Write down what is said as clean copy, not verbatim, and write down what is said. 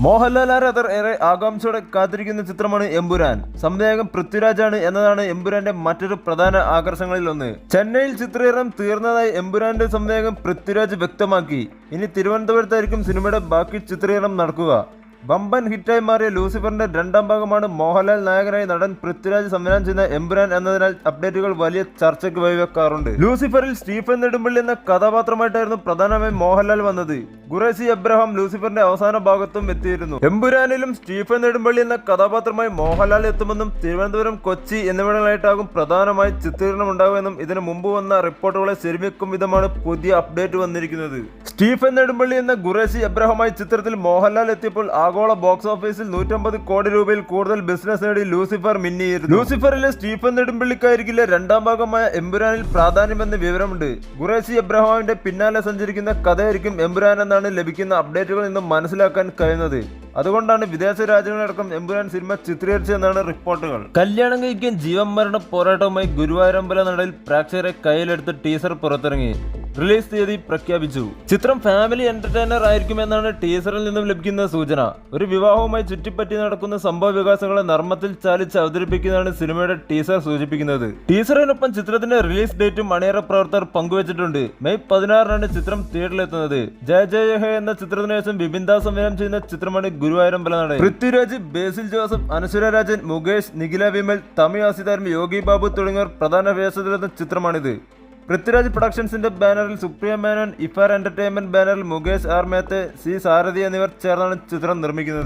മോഹൻലാൽ ആരാധകർ ഏറെ ആകാംക്ഷയോടെ കാത്തിരിക്കുന്ന ചിത്രമാണ് എമ്പുരാൻ. സംവിധായകൻ പൃഥ്വിരാജാണ് എന്നതാണ് എമ്പുരാന്റെ മറ്റൊരു പ്രധാന ആകർഷണങ്ങളിൽ ഒന്ന്. ചെന്നൈയിൽ ചിത്രീകരണം തീർന്നതായി എമ്പുരാന്റെ സംവിധായകൻ പൃഥ്വിരാജ് വ്യക്തമാക്കി. ഇനി തിരുവനന്തപുരത്തായിരിക്കും സിനിമയുടെ ബാക്കി ചിത്രീകരണം നടക്കുക. വമ്പൻ ഹിറ്റായി മാറിയ ലൂസിഫറിന്റെ രണ്ടാം ഭാഗമാണ് മോഹൻലാൽ നായകനായി നടൻ പൃഥ്വിരാജ് സംവിധാനം ചെയ്യുന്ന എമ്പുരാൻ എന്നതിനാൽ അപ്ഡേറ്റുകൾ വലിയ ചർച്ചയ്ക്ക് വഴിവെക്കാറുണ്ട്. ലൂസിഫറിൽ സ്റ്റീഫൻ നെടുമ്പള്ളി എന്ന കഥാപാത്രമായിട്ടായിരുന്നു പ്രധാനമായും മോഹൻലാൽ വന്നത്. ഖുറേഷി അബ്രഹാം ലൂസിഫറിന്റെ അവസാന ഭാഗത്തും എത്തിയിരുന്നു. എമ്പുരാനിലും സ്റ്റീഫൻ നെടുമ്പള്ളി എന്ന കഥാപാത്രമായി മോഹൻലാൽ എത്തുമെന്നും തിരുവനന്തപുരം, കൊച്ചി എന്നിവിടങ്ങളായിട്ടാകും പ്രധാനമായി ചിത്രീകരണം ഉണ്ടാകുമെന്നും ഇതിനു മുമ്പ് വന്ന റിപ്പോർട്ടുകളെ ശരിവെക്കും വിധമാണ് പുതിയ അപ്ഡേറ്റ് വന്നിരിക്കുന്നത്. സ്റ്റീഫൻ നെടുമ്പള്ളി എന്ന ഖുറേഷി അബ്രഹാമായി ചിത്രത്തിൽ മോഹൻലാൽ എത്തിയപ്പോൾ ആഗോള ബോക്സ് ഓഫീസിൽ 150 കോടി രൂപയിൽ കൂടുതൽ ബിസിനസ് നേടി ലൂസിഫർ മിന്നിയിരുന്നു. ലൂസിഫറിലെ സ്റ്റീഫൻ നെടുമ്പള്ളിക്കായിരിക്കില്ല രണ്ടാം ഭാഗമായ എമ്പുരാനിൽ പ്രാധാന്യമെന്ന് വിവരമുണ്ട്. ഖുറേഷി അബ്രഹാമിന്റെ പിന്നാലെ സഞ്ചരിക്കുന്ന കഥയായിരിക്കും എമ്പുരാൻ എന്നാണ് ലഭിക്കുന്ന അപ്ഡേറ്റുകളിൽ നിന്നും മനസ്സിലാക്കാൻ കഴിയുന്നത്. അതുകൊണ്ടാണ് വിദേശ രാജ്യങ്ങളടക്കം എമ്പുരാൻ സിനിമ ചിത്രീകരിച്ചതെന്നാണ് റിപ്പോർട്ടുകൾ. കല്യാണം കഴിക്കാൻ ജീവൻ മരണ പോരാട്ടവുമായി ഗുരുവായൂരമ്പല നടയിൽ പ്രേക്ഷകരെ കയ്യിലെടുത്ത് ടീസർ പുറത്തിറങ്ങി. റിലീസ് തീയതി പ്രഖ്യാപിച്ചു. ചിത്രം ഫാമിലി എന്റർടൈനർ ആയിരിക്കുമെന്നാണ് ടീസറിൽ നിന്നും ലഭിക്കുന്ന സൂചന. ഒരു വിവാഹവുമായി ചുറ്റിപ്പറ്റി നടക്കുന്ന സംഭവ വികാസങ്ങളെ നർമ്മത്തിൽ ചാലിച്ച് അവതരിപ്പിക്കുന്നതാണ് സിനിമയുടെ ടീസർ സൂചിപ്പിക്കുന്നത്. ടീസറിനൊപ്പം ചിത്രത്തിന്റെ റിലീസ് ഡേറ്റും അണിയറ പ്രവർത്തകർ പങ്കുവച്ചിട്ടുണ്ട്. മെയ് 16 ചിത്രം തിയേറ്ററിലെത്തുന്നത്. ജയ ജയ ഹേ എന്ന ചിത്രത്തിന് ശേഷം വിപിൻ ദാസ് സംവിധാനം ചെയ്യുന്ന ചിത്രമാണ് ഗുരുവായൂരമ്പല നട. പൃഥ്വിരാജ്, ബേസിൽ ജോസഫ്, അനശ്വര രാജൻ, മുകേഷ്, നിഖില വിമൽ, തമിഴ് ആസിതാരം യോഗി ബാബു തുടങ്ങിയവർ പ്രധാന വേഷത്തിലെത്തുന്ന ചിത്രമാണിത്. പൃഥ്വിരാജ് പ്രൊഡക്ഷൻസിന്റെ ബാനറിൽ സുപ്രിയ മേനോൻ, ഇഫാർ എന്റർടൈൻമെന്റ് ബാനറിൽ മുകേഷ് ആർ മേത്തെ, സി സാരഥി എന്നിവർ ചേർന്നാണ് ചിത്രം നിർമ്മിക്കുന്നത്.